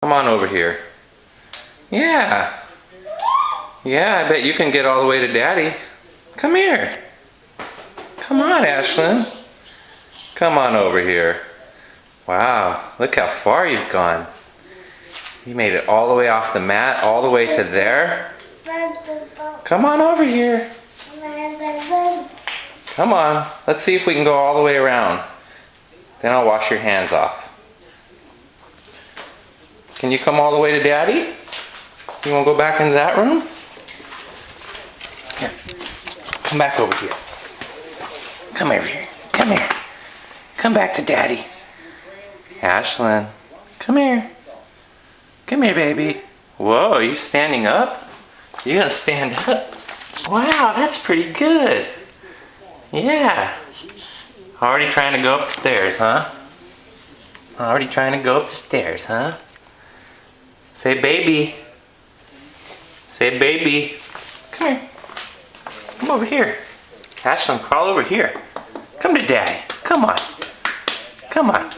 Come on over here. Yeah. Yeah, I bet you can get all the way to Daddy. Come here. Come on, Ashlyn. Come on over here. Wow, look how far you've gone. You made it all the way off the mat, all the way to there. Come on over here. Come on, let's see if we can go all the way around. Then I'll wash your hands off. Can you come all the way to Daddy? You want to go back into that room? Here, come back over here. Come over here, come here. Come back to Daddy. Ashlyn, come here. Come here, baby. Whoa, are you standing up? You're gonna stand up. Wow, that's pretty good. Yeah. Already trying to go up the stairs, huh? Already trying to go up the stairs, huh? Say baby. Say baby. Come here. Come over here. Ashlyn, crawl over here. Come to Daddy. Come on. Come on.